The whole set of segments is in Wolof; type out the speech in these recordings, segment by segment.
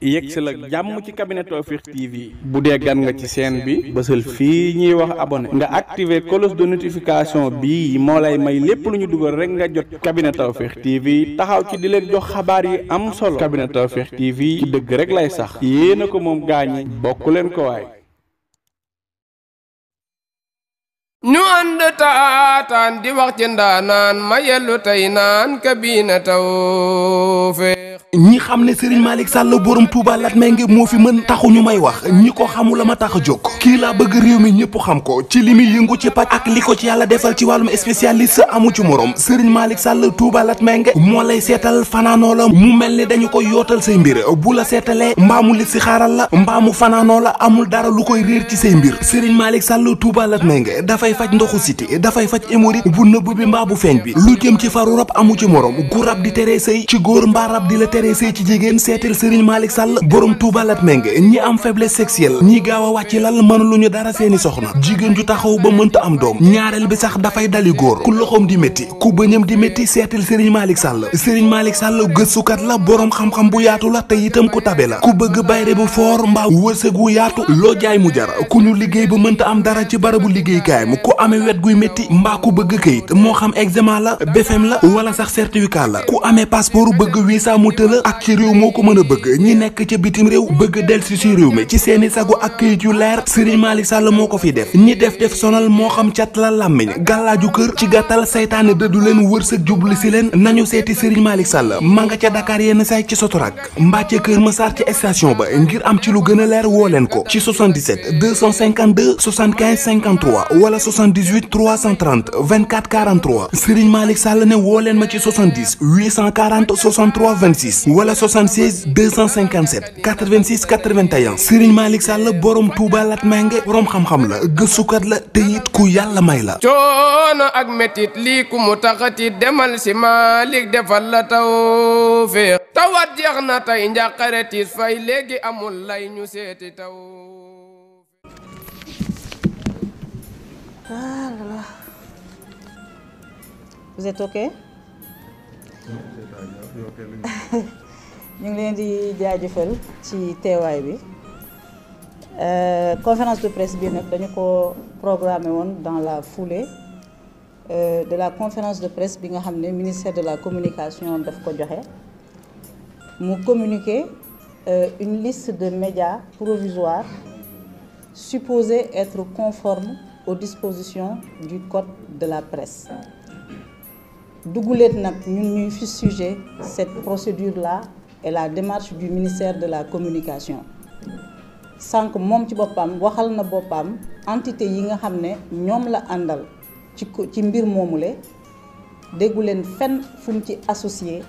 yegg si la jàmm ci cabinet Tawfekh TV bu dee gan nga ci chaîne bi bësal fii ñuy wax abonné nga activer cloche de notification bi moo lay may lépp lu ñu dugal rek nga jot cabinet Tawfekh TV taxaw ci di leen jox xabaar yi am solo cabinet Tawfekh TV ci dëgg rek lay sax yéena ko moom gaañi bokk leen ko waay ñu ànd taataan di wax ci ndaanaan ma yellu tey naan Kabine Tawfekh ñi xam ne Serigne Malick Sall borom Touba Latmingué moo fi mën taxu ñu may wax ñi ko xamul la ma tax a jóg kii laa bëgg réew mi ñëpp xam ko ci li muy yëngu ci paj ak li ko ci yàlla defal ci wàllum spécialiste amu ci morom Serigne Malick Sall Touba Latmingué moo lay seetal fanaanoo la mu mel ni dañu koy yootal say mbir bu la seetalee mbaamu li si xaaral la mbaamu fanaanoo la amul dara lu koy réer ci say mbir Serigne Malick Sall Touba Latmingué dafay faj ndoxu siti dafay faj hémorroïde bu nëbb bi mbaa bu feeñ bi lu jëm ci faru rab amu ci morom gu rab di teree sëy ci góor mbaa rab di la teree sëy ci jigéen seetal Serigne Malick Sall borom Touba Latmingué ñi am faiblesse sexuelle ñi gaaw a wàcc lal mënuluñu dara seeni soxna jigéen ju taxaw ba mënta am doom ñaareel bi sax dafay dali góor ku loxoom di métti ku bëñam di métti seetal Serigne Malick Sall Serigne Malick Sall gëstukat la borom xam-xam bu yaatu la te itam ku tabe la ku bëgg bayre bu foor mbaa wërsëg wu yaatu loo jaay mu jar ku ñu liggéey ba mënta am dara ci barabu liggéeykaay mu ku amee wet guy métti mbaa ku bëgg këyit moo xam examen la BFEM la wala sax certificat la ku amee passeport bëgg visa mu tëla ak ci réew moo ko mën a bëgg ñi nekk ca bitim réew bëgg delsi ci réew mi ci seeni sago ak këyit yu leer Serigne Malick Sall moo ko fi def ñi def sonal moo xam cat la làmmiñ gàllaaju kër ci gàttal saytaane dëddu leen wërsëg jublu si leen nañu seeti Serigne Malick Sall ma nga ca Dakar yenn say ci Sotorak mbaa ca Kër Massar ci station ba ngir am ci lu gën a leer woo leen ko ci 77 252 75 53 wala 78 330 24 43 Serigne Malick Sall ne woo leen ma ci 70 840 63 26 wala 76 257 86 81 Serigne Malick Sall borom Touba Latmingué borom xam-xam la gëstukat la te it ku yàlla may la. coono ak metit lii ku mu taxati demal si Malick defal la Tawfekh tawat jeex na tey njàqare tiis fay léegi amul lay ñu seeti taw. Voilà. Vous êtes OK? ñu ngi leen di jaajëfal ci teewaay bi conférence de presse bi nag dañu ko programmé woon dans la foulée de la conférence de presse bi nga xam ne ministère de la communication daf ko joxe mu communiquer une liste de médias provisoires supposés être conformes aux dispositions du code de la presse duguleet nag ñun ñuy fustiger cette procédure-là et la démarche du ministère de la communication sànq moom ci boppam waxal na boppam entité yi nga xam ne ñoom la àndal ci mbir moomule déggu leen fenn fu mu ci associé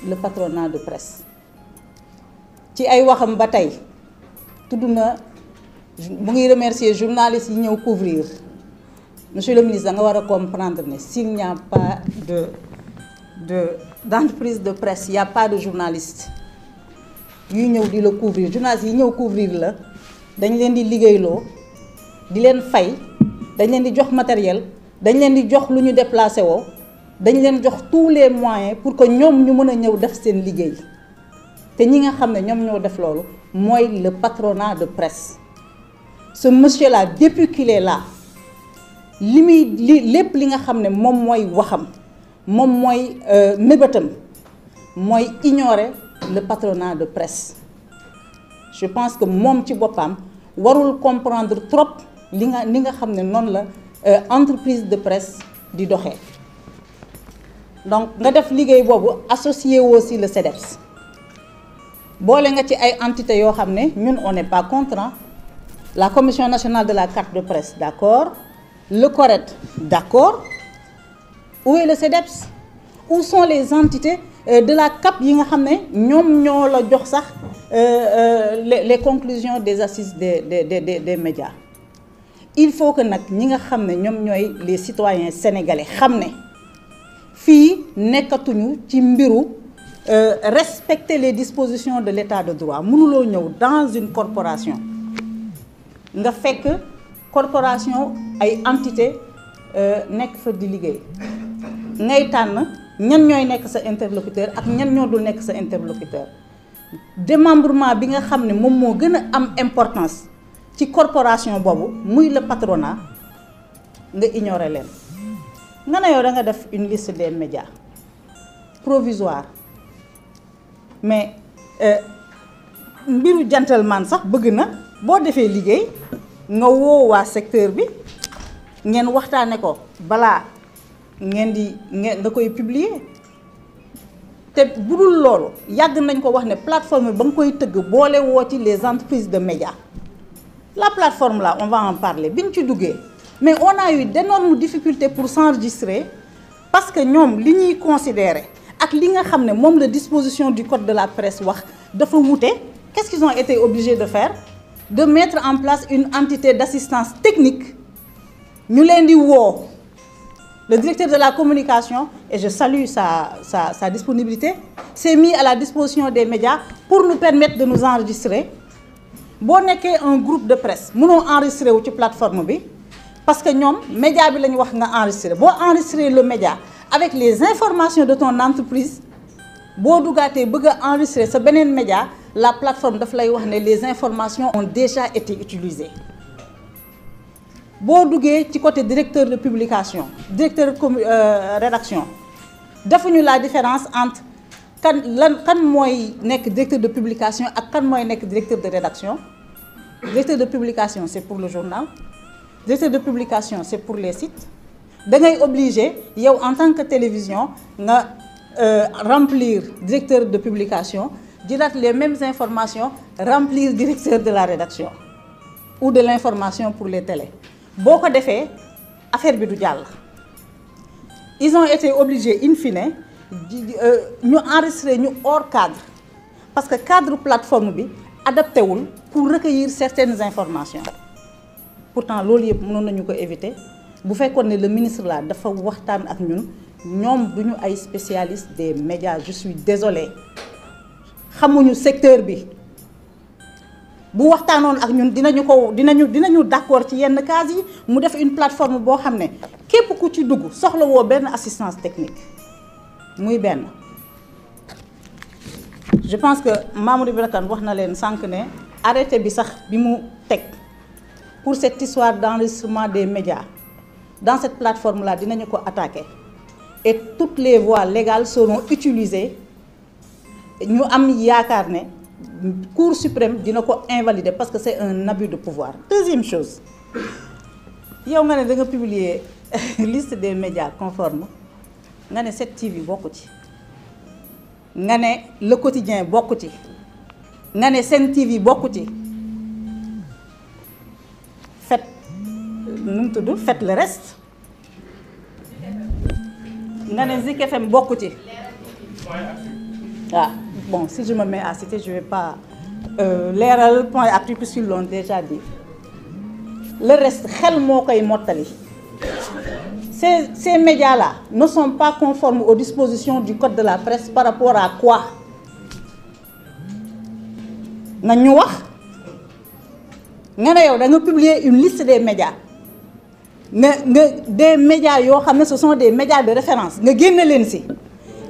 le patronat de presse ci ay waxam ba tey tudd na mu ngi remercier journalistes yi ñëw couvrir monsieur le ministre da nga war a comprendre ne s'il n'y a pas d'entreprise de presse il y a pas de journaliste yuy ñëw di la couvrir journalistes yi ñëw couvrir la dañ leen di liggéeyloo di leen fay dañ leen di jox matériel dañ leen di jox lu ñu déplacé woo dañ leen jox tous les moyens pour que ñoom ñu mën a ñëw def seen liggéey te ñi nga xam ne ñoom ñoo def loolu mooy le patronat de presse ce monsieur là depuis qu'il est là lépp li nga xam ne moom mooy waxam moom mooy mébétam mooy ignorer le patronat de presse je pense que moom ci boppam warul comprendre trop li nga xam ne noonu la entreprise de presse di doxee donc nga def liggéey boobu associé aussi le CEDEPS boole nga ci ay entité yoo xam ne ñun on n'est pas contre la commission nationale de la carte de presse d'accord le CORED d'accord où est le CEDEPS où sont les entités de la CAP yi nga xam ne ñoom ñoo la jox sax les conclusions des assises des médias il faut que nag ñi nga xam ne ñoom ñooy les citoyens sénégalais xam ne fii nekkatuñu ci mbiru respecter les dispositions de l'état de droit mënuloo ñëw dans une corporation nga fekk corporation ay entité nekk fa di liggéey ngay tànn ñan ñooy nekk sa interlocuteur ak ñan ñoo dul nekk sa interlocuteur démembrement bi nga xam ne moom moo gën a am importance ci corporation boobu muy le patronat nga ignorer leen nga ne yow da nga def une liste des médias provisoire mais mbiru gentleman sax bëgg na boo defee liggéey nga woo waa secteur bi ngeen waxtaane ko balaa nga koy publier te bu dul loolu yàgg nañ ko wax ne plateforme ba nga koy tëgg boole woo ci les entreprises de médias la plateforme là on va en parler bi ñu ci duggee mais on a eu d'énormes difficultés pour s'enregistrer parce que ñoom li ñuy considérer ak li nga xam ne moom la disposition du code de la presse wax dafa wute. Qu'est-ce qu'ils ont été obligés de faire? De mettre en place une entité d'assistance technique. Ñu leen di woo le directeur de la communication, et je salue sa disponibilité, s'est mis à la disposition des médias pour nous permettre de nous enregistrer. Boo nekkee un groupe de presse mënoo enregistrer wu ci plateforme bi parce que ñoom média bi la ñu wax nga enregistrer boo enregistrer le média avec les informations de ton entreprise boo dugaatee bëgg a enregistrer sa beneen média la plateforme daf lay wax ne les informations ont déjà été utilisées. boo duggee ci côté directeur de publication directeur rédaction defuñu la différence entre kan mooy nekk directeur de publication ak kan mooy nekk directeur de rédaction. Directeur de publication c'est pour le journal, directeur de publication c'est pour les sites. Da ngay obligé yow en tant que télévision nga remplir directeur de publication jëlaat les mêmes informations remplir directeur de la rédaction ou de l'information pour les télés. boo ko defee affaire bi du jàll. Ils ont été obligés in fine ñu enregistrer ñu hors cadre parce que cadre plateforme bi adapté wul pour recueillir certaines informations. Pourtant loolu yëpp mënoon nañu ko éviter bu fekkoon ne le ministre là dafa waxtaan ak ñun ñoom duñu ay spécialistes des médias. Je suis désolée xamuñu secteur bi. bu waxtaanoon ak ñun dinañu d'accord ci yenn cas yi mu def une plateforme boo xam ne képp ku ci dugg soxla woo benn assistance technique muy benn. Je pense que Mamadou Ibra Kane wax na leen sànq ne arrêté bi sax bi mu teg pour cette histoire d'enregistrement des médias dans cette plateforme là dinañu ko attaquer et toutes les voies légales seront utilisées ñu am yaakaar ne Cour suprême dina ko invalider parce que c'est un abus de pouvoir. Deuxième chose yow nga ne da nga publier liste des médias conformes nga ne 7TV bokku ci nga ne Le Quotidien bokku ci nga ne Sen TV bokku ci faites le reste nga ne Zik FM bokku ci waaw. Bon, si je me mets à citer, je ne vais pas leeral point actu puisqu'ils l'ont déjà dit. Le reste, xel moo koy mottali. Ces médias-là ne sont pas conformes aux dispositions du code de la presse par rapport à quoi? Nañu wax nga ne yow da nga publier une liste des médias nga des médias yoo xam ne ce sont des médias de référence nga génne leen ci.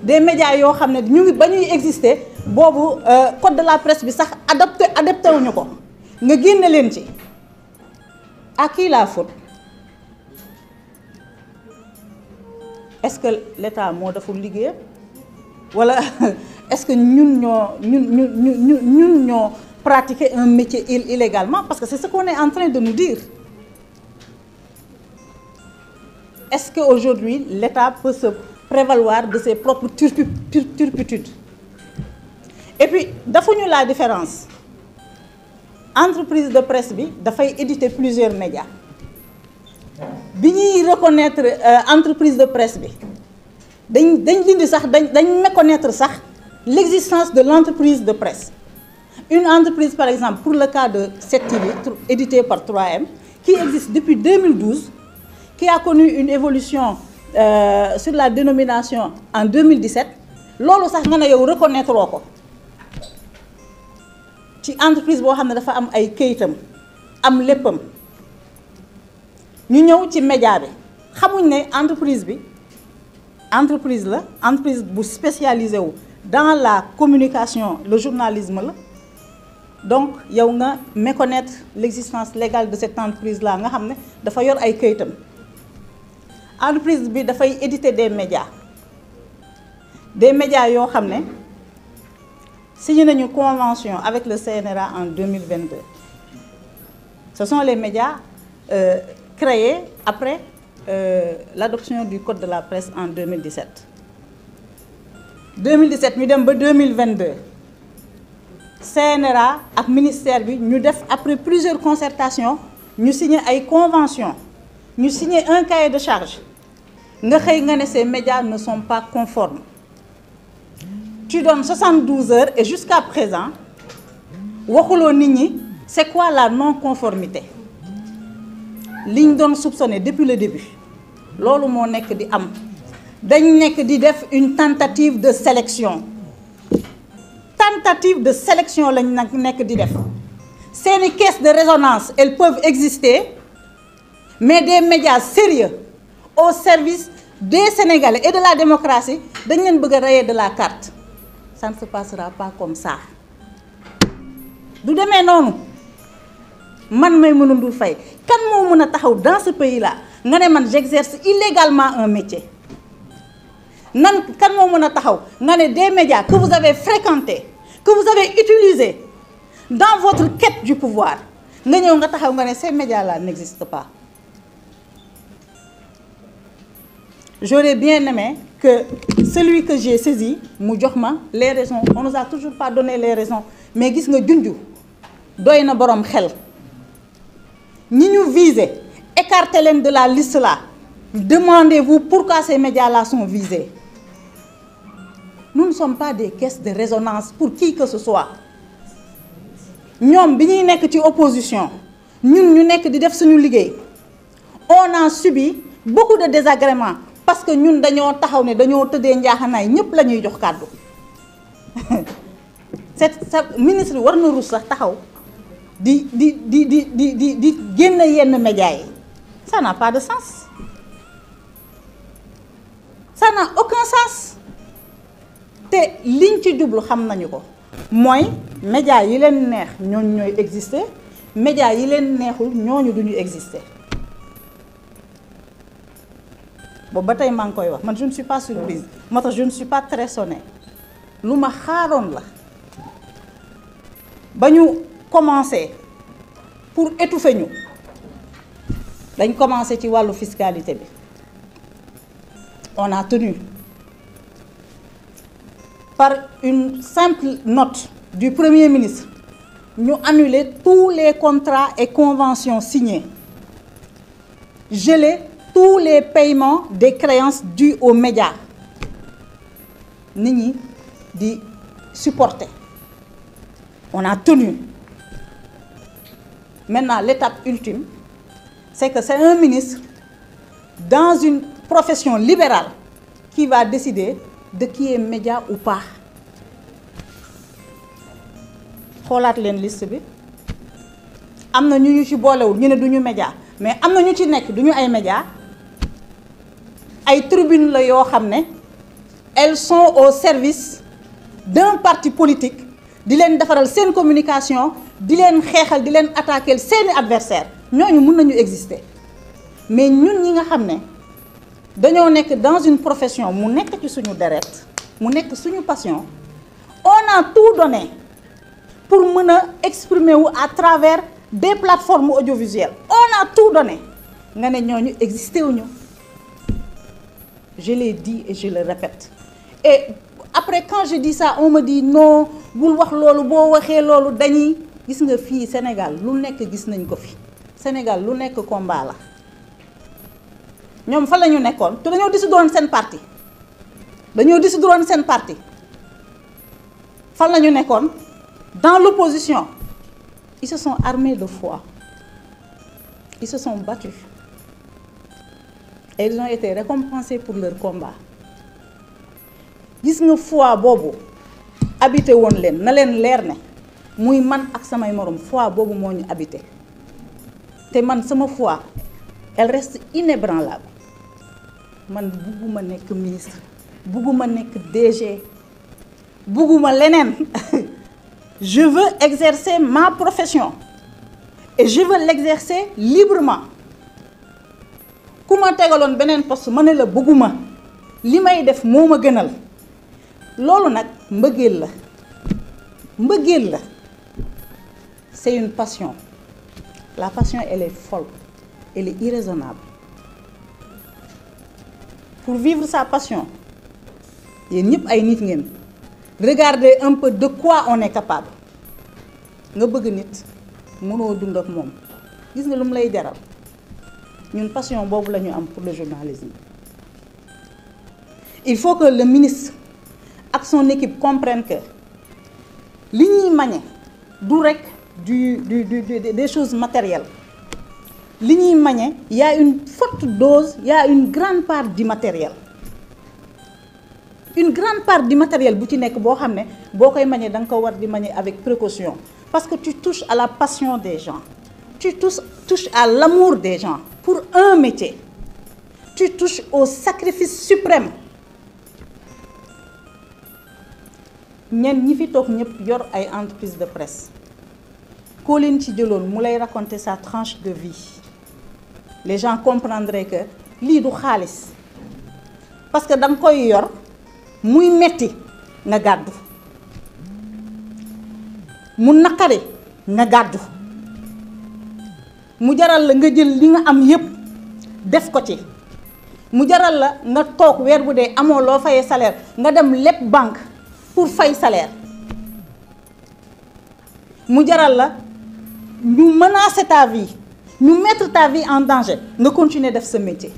Des médias yoo xam ne ñu ngi ba ñuy exister boobu code de la presse bi sax adapté wuñu ko nga génne leen ci. À qui la faute? Est-ce que l'État moo deful liggéeyam wala est-ce que ñun ñoo pratiquer un métier illégalement? Parce que c'est ce qu'on est en train de nous dire. Est-ce que aujourd'hui l'État peut se prévaloir de ses propres turpitudes? Et puis defuñu la différence. Entreprise de presse bi dafay éditer plusieurs médias bi ñuy reconnaître entreprise de presse bi dañ dindi sax dañ méconnaître sax l'existence de l'entreprise de presse. Une entreprise par exemple pour le cas de 7TV édité par 3M qui existe depuis 2012 qui a connu une évolution sur la dénomination en 2017 loolu sax nga ne yow reconnaître oo ko ci entreprise boo xam ne dafa am ay këyitam am léppam ñu ñëw ci média bi xamuñ ne entreprise bi entreprise bu spécialisé wu dans la communication le journalisme la donc yow nga méconnaître l'existence légale de cette entreprise là nga xam ne dafa yor ay këyitam entreprise bi dafay éditer des médias yoo xam ne signé nañu convention avec le CNRA en 2022 ce sont les médias créés après l'adoption du code de la presse en 2017 ñu dem ba 2022 CNRA ak ministère bi ñu def après plusieurs concertations ñu signé ay convention ñu signé un cahier de charge nga xëy nga ne ces médias ne sont pas conformes tu donnes 72 heures et jusqu'à présent waxuloo nit ñi c'est quoi la non-conformité liñ doon soupçonné depuis le début loolu moo nekk di am dañ nekk di def une tentative de sélection lañ nag nekk di def seeni caisse de résonance elles peuvent exister mais des médias sérieux au service des Sénégalais et de la démocratie dañ leen bëgg a rayer de la carte ça ne se passera pas comme ça du demee noonu man Maïmouna Ndour Faye kan moo mën a taxaw dans ce pays là nga ne man j'exerce illégalement un métier nan kan moo mën a taxaw nga ne des médias que vous avez fréquentés que vous avez utilisés dans votre quête du pouvoir nga ñëw nga taxaw nga ne ces médias là n'existent pas. J'aurais bien aimé que celui que j'ai saisi mu jox ma les raisons on nous a toujours pas donné les raisons mais gis nga junju doy na borom xel ñi ñu visé écartez leen de la liste là demandez-vous pourquoi ces médias là sont visés. Nous ne sommes pas des caisses de résonance pour qui que ce soit ñoom bi ñuy nekk ci opposition ñun ñu nekk di def suñu liggéey on a subi beaucoup de désagréments parce que ñun dañoo taxaw ne dañoo tëddee njaaxanaay ñëpp la ñuy jox kàddu sa ministre war na rus sax taxaw di génn yenn médias yi ça n'a pas de sens ça n'a aucun sens te liñ ci jublu xam nañu ko mooy médias yi leen neex ñooñu ñooy exister médias yi leen neexul ñooñu duñu exister boobu ba tey maa ngi koy wax man je ne suis pas surprise moo tax je ne suis pas très sonnée lu ma xaaroon la ba ñu commencé pour étouffer ñu dañ commencé ci wàllu fiscalité bi on a tenu par une simple note du Premier ministre ñu annuler tous les contrats et conventions signés geler tous les paiements des créances dues aux médias nit ñi di supporter on a tenu maintenant l'étape ultime c'est que c'est un ministre dans une profession libérale qui va décider de qui est média ou pas xoolaat leen liste bi am na ñu ci boolewul ñu ne duñu média mais am na ñu ci nekk duñu ay média ay tribune la yoo xam ne elles sont au service d'un parti politique di leen defaral seen communication di leen xeexal di leen attaquer seeni adversaire ñooñu mën nañu exister mais ñun ñi nga xam ne dañoo nekk dans une profession mu nekk ci suñu deret mu nekk suñu passion on a tout donné pour mën a exprimer wu à travers des plateformes audiovisuelles on a tout donné nga ne ñooñu existé wuñu je l'ai dit et je le répète et après quand je dis ça on me dit non bul wax loolu boo waxee loolu dañuy gis nga fii Sénégal lu nekk gis nañ ko fi Sénégal lu nekk combat la ñoom fa la ñu nekkoon te dañoo dissoudre seen parti fan la ñu nekkoon dans l'opposition ils se sont armés de foi ils se sont battus et ils ont été récompensés pour leur combat gis nga foi boobu habité woon leen na leen leer ne muy man ak samay morom foi boobu moo ñu habité te man sama foi elle reste inébranlable man bugguma nekk ministre bugguma nekk DG bugguma leneen je veux exercer ma profession et je veux l'exercer librement ku ma tegaloon beneen poste ma ne la bugguma li may def moo ma gënal loolu nag mbëggeel la c'est une passion. La passion, elle est folle, elle est irraisonnable. Pour vivre sa passion, regardez un peu de quoi on est capable. Nga bëgg nit mënoo dund ak moom gis nga lu mu lay jaral ñun passion boobu la ñu am pour le journalisme. Il faut que le ministre ak son équipe comprennent que li ñuy mañe du rek des choses matérielles. Li ñuy mañe, il y a une forte dose, il y a une grande part d'immatériel. Une grande part d'immatériel bu ci nekk boo xam ne boo koy mañe da nga ko war di mañe avec précaution parce que tu touches à la passion des gens, tu touches à l'amour des gens pour un métier, tu touches au sacrifice suprême. ñen ñi fi toog ñëpp yor ay entreprise de presse koo leen ci jëloon mu lay raconter sa tranche de vie les gens comprendraient que lii du xaalis parce que da nga koy yor muy metti nga gàddu mu naqari nga gàddu mu jaral la nga jël li nga am yépp def ko ci mu jaral la nga toog weer bu dee amoo loo fayee salaire nga dem lépp banque pour fay salaire mu jaral la ñu menacer ta vie ñu mettre ta vie en danger nga continuer def ce métier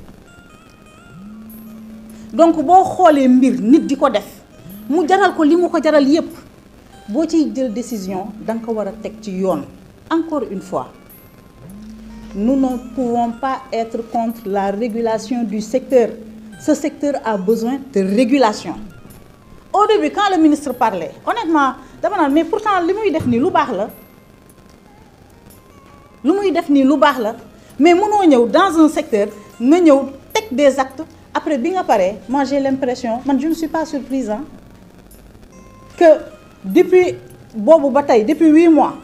donc boo xoolee mbir nit di ko def mu jaral ko li mu ko jaral yépp boo ciy jël décision danga ko war a teg ci yoon. Encore une fois, nous ne pouvons pas être contre la régulation du secteur. Ce secteur a besoin de régulation. Au début, quand le ministre parlait, honnêtement, mais pourtant, li muy def nii lu baax la. Lu muy def nii lu baax la, mais mënoo ñëw dans un secteur nga ñëw teg des actes après bi nga paree moi j'ai l'impression man je ne suis pas surprise hein, que depuis boobu ba tey depuis 8 mois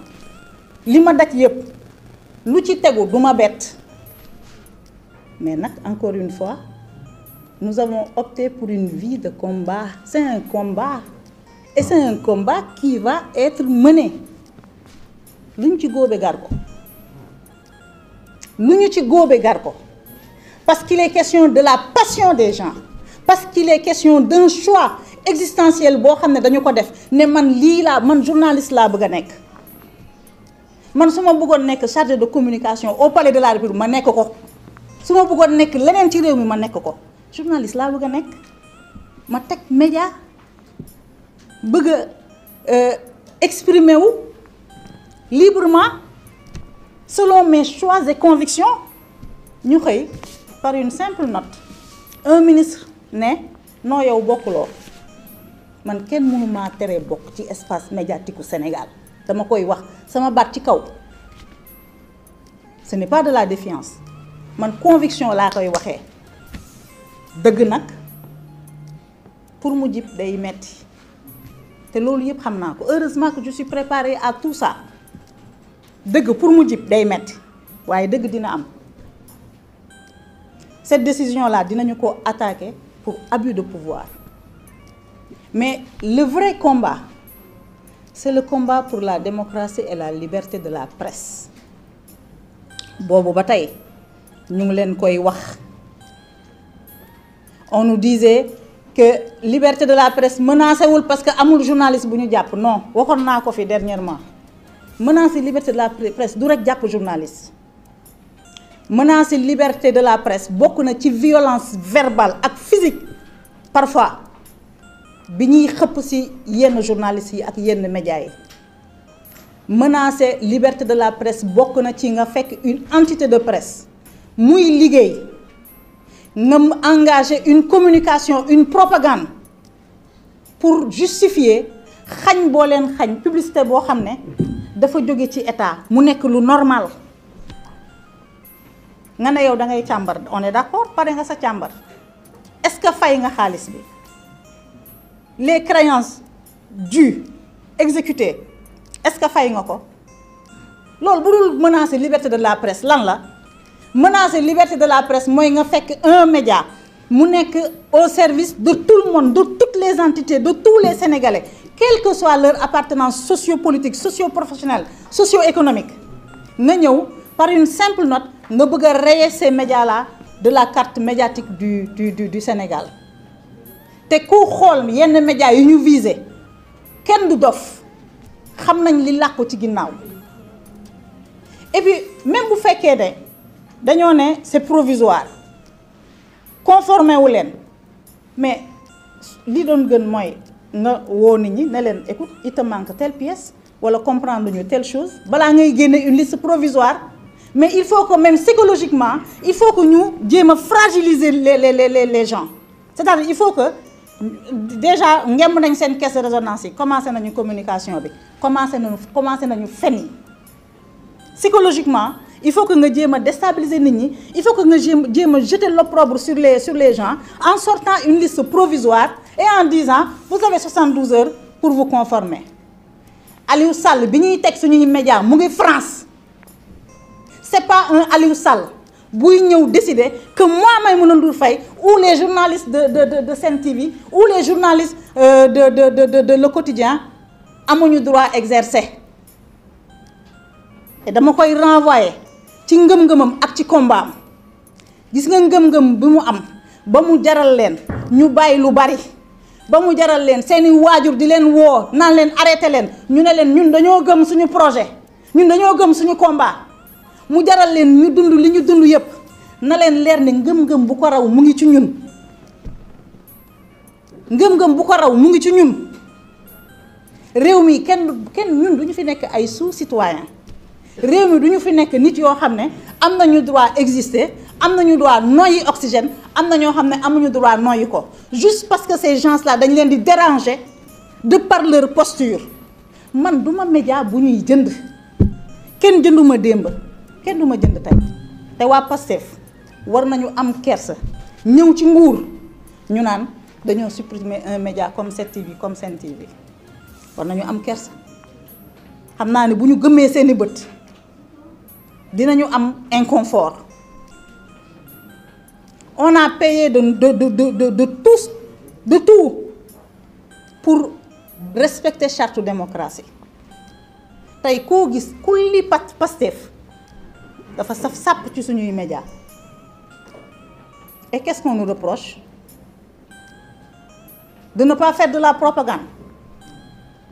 li ma daj yëpp lu ci tegu du ma bett mais nag encore une fois nous avons opté pour une vie de combat. C'est un combat et c'est un combat qui va être mené. Lu ñu ci góobe gar ko lu ñu ci góobe gar ko parce qu'il est question de la passion des gens, parce qu'il est question d'un choix existentiel boo xam ne dañu ko def ne man lii laa man journaliste laa bëgg a nekk man su ma bëggoon nekk chargé de communication au palais de la République ma nekk ko su ma bëggoon nekk leneen ci réew mi ma nekk ko journaliste laa bëgg a nekk ma teg média bëgg a exprimer wu librement selon mes choix et convictions. Ñu xëy par une simple note un ministre ne non yow bokkuloo man kenn mënu maa tere bokk ci espace médiatique au Sénégal dama koy wax sama baat ci kaw ce n'est pas de la défiance man conviction laa koy waxee dëgg nag pour mu jib day metti te loolu yëpp xam naa ko heureusement que je suis préparée à tout ça dëgg pour mu jib day metti waaye dëgg dina am. Cette décision-là, dinañu ko attaquer pour abus de pouvoir. Mais le vrai combat, c'est le combat pour la démocratie et la liberté de la presse. Boobu ba tey ñu ngi leen koy wax. On nous disait que liberté de la presse menacé wul parce que amul journaliste bu ñu jàpp non waxoon naa ko fi dernièrement menacer liberté de la presse du rek jàpp journaliste. Menacer liberté de la presse bokk na ci violence verbale ak physique parfois bi ñuy xëpp ci yenn journalistes yi ak yenn médias yi menacer liberté de la presse bokk na ci nga fekk une entité de presse muy liggéey nga engager une communication une propagande pour justifier xañ boo leen xañ publicité boo xam ne dafa jóge ci état mu nekk lu normal. nga ne yow da ngay càmbar on est d'accord pare nga sa càmbar est-ce que fay nga xaalis bi les créances dû exécuter est-ce que fay nga ko loolu bu dul menacer liberté de la presse lan la menacer liberté de la presse mooy nga fekk un média mu nekk au service de tout le monde de toutes les entités de tous les Sénégalais quelle que soit leur appartenance sociopolitique socio-professionnelle socio-économique nga ñëw par une simple note nga bëgg a rayer ces médias-là de la carte médiatique du Sénégal te ku xool yenn médias yu ñu visé kenn du dof xam nañ li làqu ci ginnaaw et puis même bu fekkee ne dañoo ne c'est provisoire conformé wu leen mais li doon gën mooy nga woo nit ñi ne leen écoute il te manque telle pièce wala comprendre ñu telle chose balaa ngay génne une liste provisoire mais il faut que même psychologiquement il faut que ñu jéem a fragiliser les gens c'est-à-dire il faut que déjà ngemb nañ seen caisse de résonance yi commencé nañu communication bi commencé nañu fen yi psychologiquement il faut que nga jéem a déstabiliser nit ñi il faut que nga jéem a jeter l'opprobre sur les gens en sortant une liste provisoire et en disant vous avez 72 heures pour vous conformer Aliou Sall bi ñuy teg suñuy média mu ngi France c'est pas un Aliou Sall buy ñëw décider que moi Maïmouna Ndour Faye ou les journalistes de Sen TV ou les journalistes de Le Quotidien amuñu droit exercer et dama koy renvoyer ci ngëm-ngëmam ak ci combat am gis nga ngëm-ngëm bi mu am ba mu jaral leen ñu bàyyi lu bari ba mu jaral leen seeni waajur di leen woo naan leen arrêté leen ñu ne leen ñun dañoo gëm suñu projet ñun dañoo gëm suñu combat mu jaral leen ñu dund li ñu dund yépp na leen leer ne ngëm-ngëm bu ko raw mu ngi ci ñun ngëm-ngëm bu ko raw mu ngi ci ñun réew mi kenn ñun du ñu fi nekk ay sous-citoyens réew mi du ñu fi nekk nit yoo xam ne am nañu droit exister am nañu droit noyyi oxygène am na ñoo xam ne amuñu droit noyyi ko juste parce que ces gens-là dañ leen di déranger de par leur posture man du ma média bu ñuy jënd kenn jënduma démb kenn du ma jënd tey te waa Pastef war nañu am kersa ñëw ci nguur ñu naan dañoo supprimer un média comme 7TV comme Sen TV war nañu am kersa xam naa ne bu ñu gëmmee seeni bët dinañu am inconfort on a payé de tout pour respecter charte démocratie tey koo gis kulli Pastef dafa saf sàpp ci suñuy média et qu'est-ce qu'on nous reproche de ne pas faire de la propagande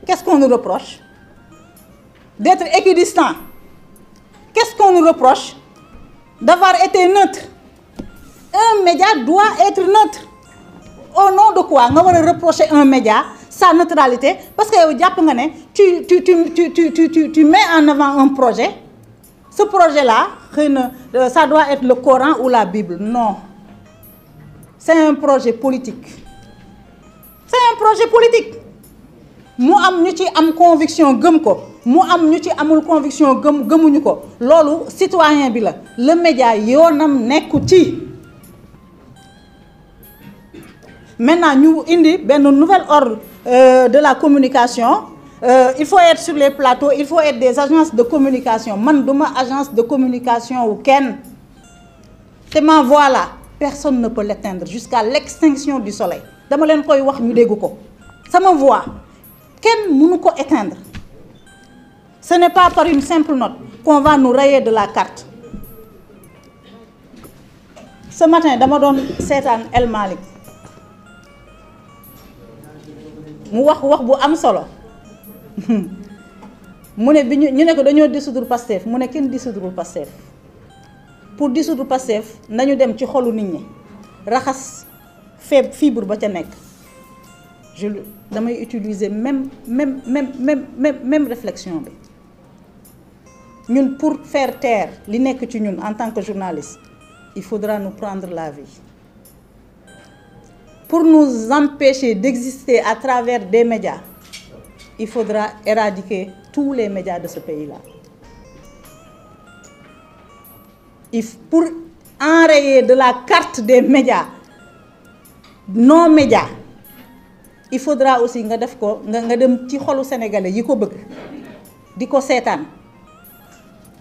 qu'est-ce qu'on nous reproche d'être équidistant qu'est-ce qu'on nous reproche d'avoir été neutre un média doit être neutre au nom de quoi nga war a reprocher un média sa neutralité parce que yow jàpp nga ne tu mets en avant un projet ce projet-là xëy na ça doit être le Coran ou la Bible non c'est un projet politique mu am ñu ci am conviction gëm ko mu am ñu ci amul conviction gëmuñu ko loolu citoyen bi la le média yoonam nekku ci maintenant ñu indi benn nouvel ordre de la communication il faut être sur les plateaux il faut être des agences de communication man duma agence de communication wu kenn te ma voix là personne ne peut l'éteindre jusqu'à l'extinction du soleil dama leen koy wax ñu dégg ko sama voix kenn mënu ko éteindre ce n'est pas par une simple note qu'on va nous rayer de la carte ce matin dama doon seetaan El Malick mu wax bu am solo mu ne bi ñu ne ko dañoo dissoudre Pastef mu ne kenn dissoudre Pastef pour dissoudre Pastef nañu dem ci xolu nit ñi raxas fibre ba ca nekk damay utiliser même réflexion bi ñun pour faire taire li nekk ci ñun en tant que journaliste il faudra nous prendre la vie pour nous empêcher d'exister à travers des médias il faudra éradiquer tous les médias de ce pays-là pour enrayer de la carte des médias nos médias il faudra aussi nga def ko nga dem ci xolu sénégalais yi ko bëgg di ko seetaan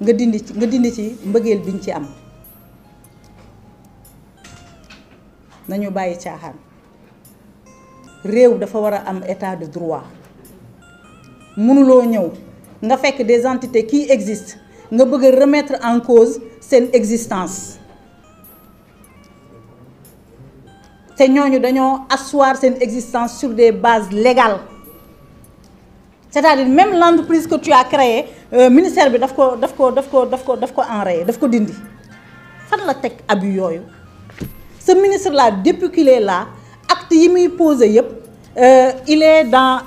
nga dindi ci mbëggeel biñ ci am. nañu bàyyi caaxaan réew dafa war a am état de droit mënuloo ñëw nga fekk des entités qui existent nga bëgg a remettre en cause seen existence te ñooñu dañoo asseoir seen existence sur des bases légales c'est-à-dire même l'entreprise que tu as créée ministère bi daf ko enrayé daf ko dindi fan la teg abus yooyu. Ce ministre-là, depuis qu'il est là, acte yi muy posé yëpp il est dans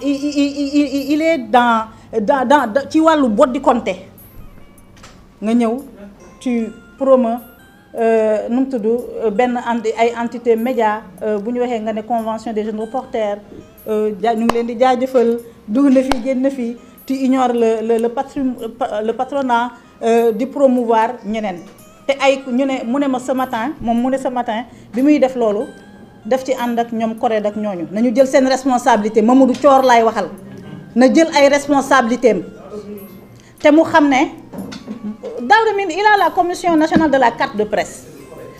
ci wàllu bot di compter nga ñëw tu promeus nu mu tudd benn ay entité média bu ñu waxee nga ne convention des jeunes reporters ñu ngi leen di jaajëfal dugg na fii génn na fii tu ignores le patronat di promouvoir ñeneen. te ay ñu ne mu ne ma ce matin moom mu ne ce matin bi muy def loolu def ci ànd ak ñoom CORED ak ñooñu nañu jël seen responsabilité Mamadou Thior laay waxal na jël ay responsabilités am te mu xam ne Daouda Mine il a la commission nationale de la carte de presse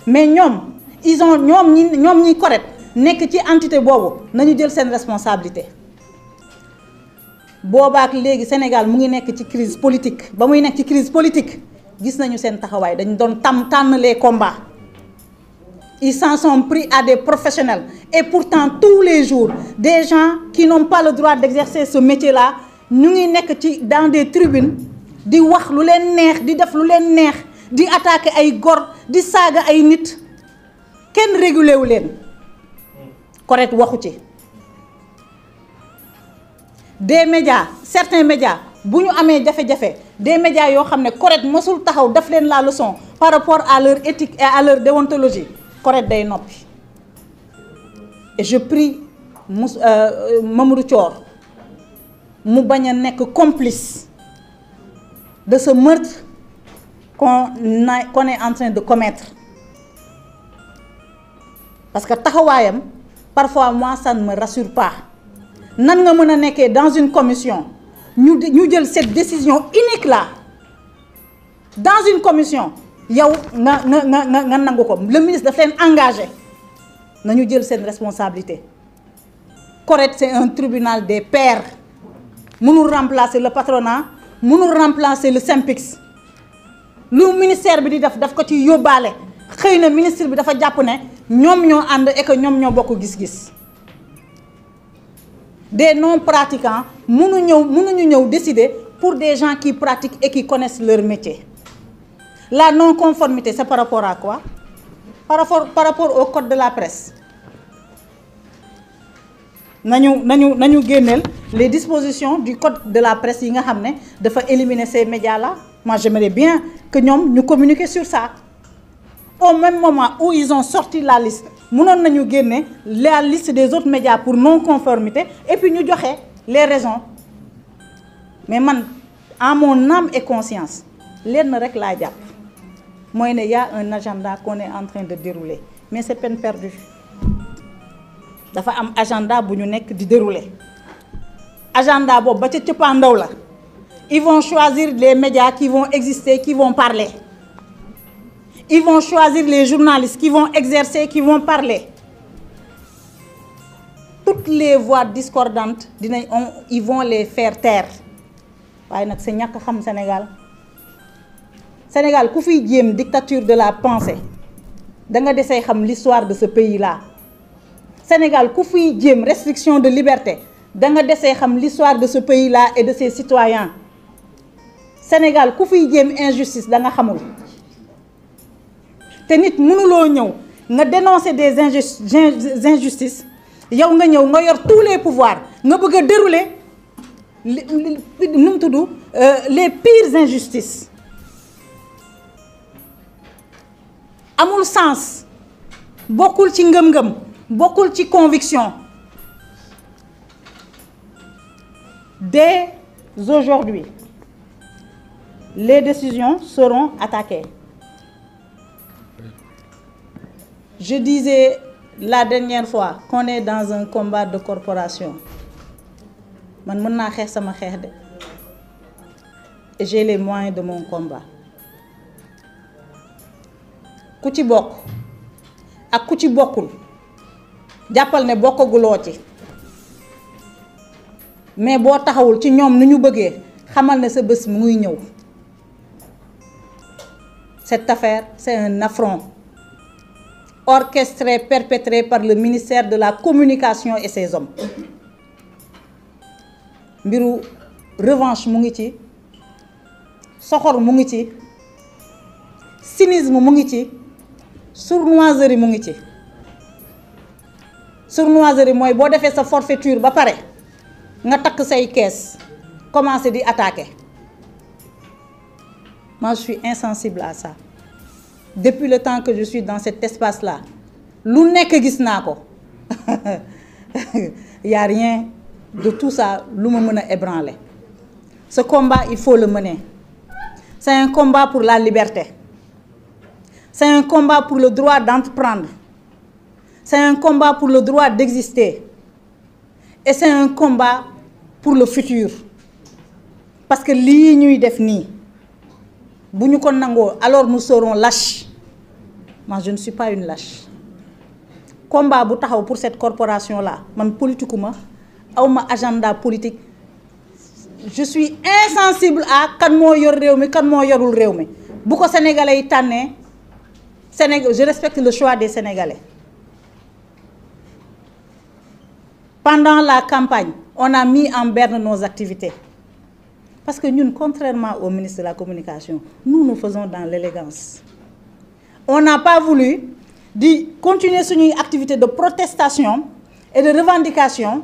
mais ñoom ñoom ñi CORED nekk ci entité boobu nañu jël seen responsabilité. boobaak léegi Sénégal mu ngi nekk ci crise politique ba muy nekk ci crise politique. gis nañu seen taxawaay dañu doon tànn les combats ils s'en sont pris à des professionnels et pourtant tous les jours des gens qui n'ont pas le droit d'exercer ce métier-là ñu ngi nekk ci dans des tribunes di wax lu leen neex di def lu leen neex di attaquer ay gor di saaga ay nit kenn régulé wu leen correct waxu ci des médias certains médias bu ñu amee jafe-jafe des médias yoo xam ne correct mosul taxaw daf leen la leçon par rapport à leur éthique et à leur déontologie correct day noppi et je prie Mamadou Thior mu bañ a nekk complice de ce meurtre qu'on est en train de commettre parce que taxawaayam parfois moi ça ne me rassure pas nan nga mën a nekkee dans une commission ñu jël cette décision unique là dans une commission yow nga nangu ko le ministre daf leen engagé nañu jël seen responsabilité correct c'est un tribunal des pairs mënul remplacer le patronat mënul remplacer le SYNPICS lu ministère bi di daf ko ci yóbbaale xëy na ministre bi dafa jàpp ne ñoom ñoo ànd et que ñoom ñoo bokk gis-gis des non pratiquants mënuñu ñëw décider pour des gens qui pratiquent et qui connaissent leur métier. La non-conformité c'est par rapport à quoi? Par rapport au code de la presse. nañu génneel les dispositions du code de la presse yi nga xam ne dafa éliminer ces médias là. Moi j'aimerais bien que ñoom ñu communiquer sur ça. Au même moment où ils ont sorti la liste mënoon nañu génne la liste des autres médias pour non-conformité et puis ñu joxe les raisons mais man en mon âme et conscience lenn rek laa jàpp mooy ne y a un agenda qu'on est en train de dérouler mais c'est peine perdue dafa am agenda bu ñu nekk di dérouler agenda boobu ba ca cëppaandaw la ils vont choisir les médias qui vont exister qui vont parler. Ils vont choisir les journalistes qui vont exercer, qui vont parler. Toutes les voix discordantes, ils vont les faire taire. waaye nag c'est ñàkk xam Sénégal Sénégal ku fiy jéem dictature de la pensée da nga desee xam l'histoire de ce pays-là. Sénégal ku fiy jéem restriction de liberté da nga desee xam l'histoire de ce pays-là et de ses citoyens. Sénégal ku fiy jéem injustice da nga xamul. te nit mënuloo ñëw nga dénoncer des injustices yow nga ñëw nga yor tous les pouvoirs nga bëgg a dérouler nu mu tudd les pires injustices amul sens bokkul ci ngëm-ngëm bokkul ci conviction. Dès aujourd'hui les décisions seront attaquées. Je disais la dernière fois qu'on est dans un combat de corporation man mën naa xeex sama xeex de et j'ai les moyens de mon combat ku ci bokk ak ku ci bokkul jàppal ne bokkaguloo ci mais boo taxawul ci ñoom ni ñu bëggee xamal ne sa bés mu ngi ñëw. Cette affaire, c'est un affront orchestré, perpétré par le ministère de la Communication et ses hommes. Mbiru revanche mu ngi ci, soxor mu ngi ci, cynisme mu ngi ci, sournoiserie mu ngi ci. Sournoiserie mooy boo defee sa forfaiture ba pare nga takk say kees commencer di attaquer. Moi, je suis insensible à ça. Depuis le temps que je suis dans cet espace-là, lu nekk gis naa ko. Il y a rien de tout ça lu ma mën a ébranler. Ce combat, il faut le mener. C'est un combat pour la liberté. C'est un combat pour le droit d'entreprendre. C'est un combat pour le droit d'exister. Et c'est un combat pour le futur. Parce que lii ñuy def nii bu ñu ko nangoo alors nous serons lâches. Moi je ne suis pas une lâche. Combat bu taxaw pour cette corporation là man politiquement awma agenda politique. Je suis insensible à kan moo yor réew mi kan moo yorul réew mi bu ko sénégalais yi tànnee je respecte le choix des sénégalais. Pendant la campagne on a mis en berne nos activités. Parce que nous, contrairement au ministre de la Communication, nous faisons dans l'élégance. On n'a pas voulu continuer sur une activité de protestation et de revendication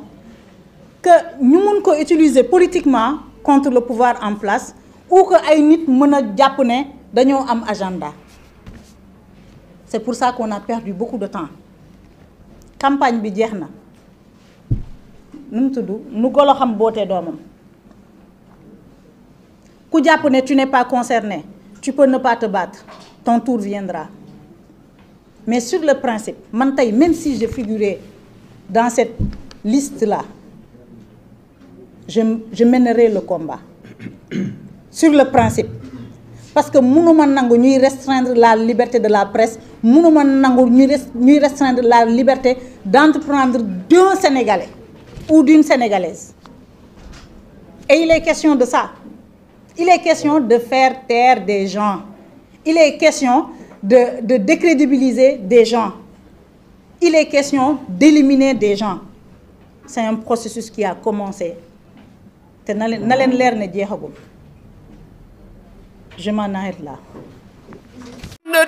que nous pouvons utiliser politiquement contre le pouvoir en place ou que ay nit mëna japp né dañoo am agenda. C'est pour ça qu'on a perdu beaucoup de temps. Campagne bi jeexna. Num tuddu nu golo xam boté domam. Ku jàpp ne tu n'es pas concerné, tu peux ne pas te battre, ton tour viendra. Mais sur le principe, man tay même si je figurais dans cette liste-là, je mènerai le combat. Sur le principe. Parce que mënuma nangu ñuy restreindre la liberté de la presse, mënuma nangu ñuy restreindre la liberté d'entreprendre d'un Sénégalais ou d'une Sénégalaise. Et il est question de ça. Il est question de faire taire des gens. Il est question de décrédibiliser des gens. Il est question d'éliminer des gens. C'est un processus qui a commencé. Je m'en arrête là.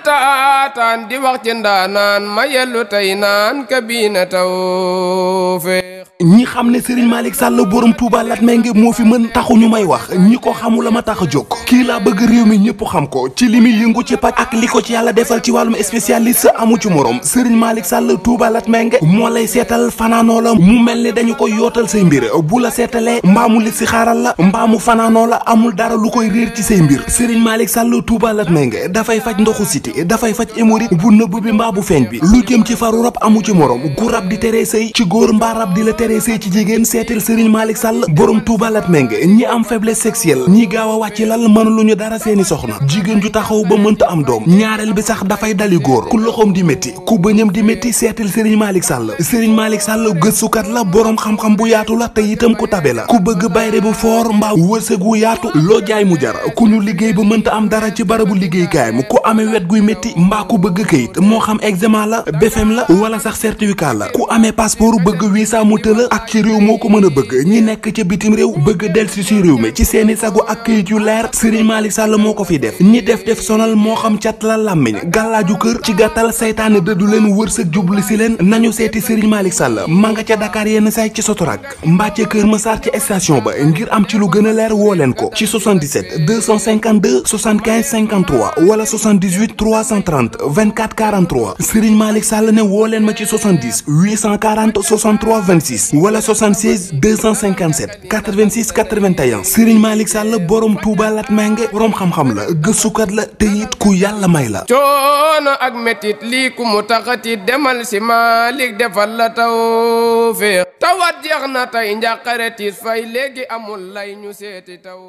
taataan di wax ci ndaanaan ma yellu tey naan kabina tawfeex ñi xam ne Serigne Malick Sall borom Touba Latmingué moo fi mën taxu ñu may wax ñi ko xamula ma tax a jóg kii laa bëgg réew mi ñëpp xam ko ci li muy yëngu ci paj ak li ko ci yàlla defal ci wàllum spécialiste amu ci morom Serigne Malick Sall Touba Latmingué moo lay seetal fanaanoo la mu mel ni dañu koy yootal say mbir bu la seetalee mbaamu li si xaaral la mbaamu fanaanoo la amul dara lu koy réer ci say mbir Serigne Malick Sall Touba Latmingué dafay faj ndoxu siti dafay faj hémorroïde bu nëbb bi mbaa bu feeñ bi lu jëm ci faru rab amu ci morom gu rab di tere sëy ci góor mbaa rab di la tere sëy ci jigéen seetal Serigne Malick Sall borom Touba Latmingué ñi am faiblesse sexuelle ñi gaaw a wàcc lal mënuluñu dara seeni soxna jigéen ju taxaw ba mënta am doom ñaareel bi sax dafay dali góor ku loxoom di métti ku bëñam di métti seetal Serigne Malick Sall Serigne Malick Sall gëstukat la borom xam-xam bu yaatu la te itam ku tabe la ku bëgg bayre bu foor mbaa wërsëg wu yaatu loo jaay mu jar ku ñu liggéey ba mënta am dara ci barabu liggéeykaayam ku amee wet guy métti mbaa ku bëgg këyit moo xam examen la BFM la wala sax certificat la ku amee passeport bëgg visa mu tëla ak ci réew moo ko mën a bëgg ñi nekk ca bitim réew bëgg delsi ci réew mi ci seeni sagu ak këyit yu leer Serigne Malick Sall moo ko fi def ñi def sonal moo xam cat la làmmiñ gàllaaju kër ci gàttal saytaane dëddu leen wërsëg jubli si leen nañu seeti Serigne Malick Sall ma nga ca Dakar yenn say ci Sotorak mbaa ca Kër Massar ci station ba ngir am ci lu gën a leer woo leen ko ci 77 252 75 53 wala 78 330 24 43 Serigne Malick Sall ne woo leen ma ci 70 840 63 26 86 wala 76 257 86 81 Serigne Malick Sall borom Touba Latmingué borom xam-xam la gëstukat la te it ku yàlla may la. coono ak metit lii ku mu taxati demal si Malick defal la tawfeex tawat jeex na tey njàqare tiis fay léegi amul lay ñu seeti taw.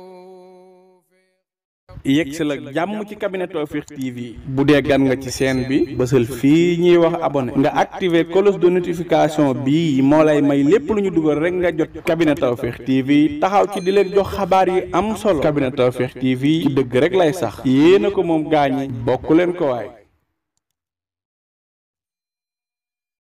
yegg si la jàmm ci cabinet Tawfekh TV bu dee gan nga ci chaîne bi bësal fii ñuy wax abonné nga activer cloche de notification bi moo lay may lépp lu ñu dugal rek nga jot cabinet Tawfekh TV taxaw ci di leen jox xabaar yi am solo cabinet Tawfekh TV ci dëgg rek lay sax yéena ko moom gaañi bokk leen ko waay.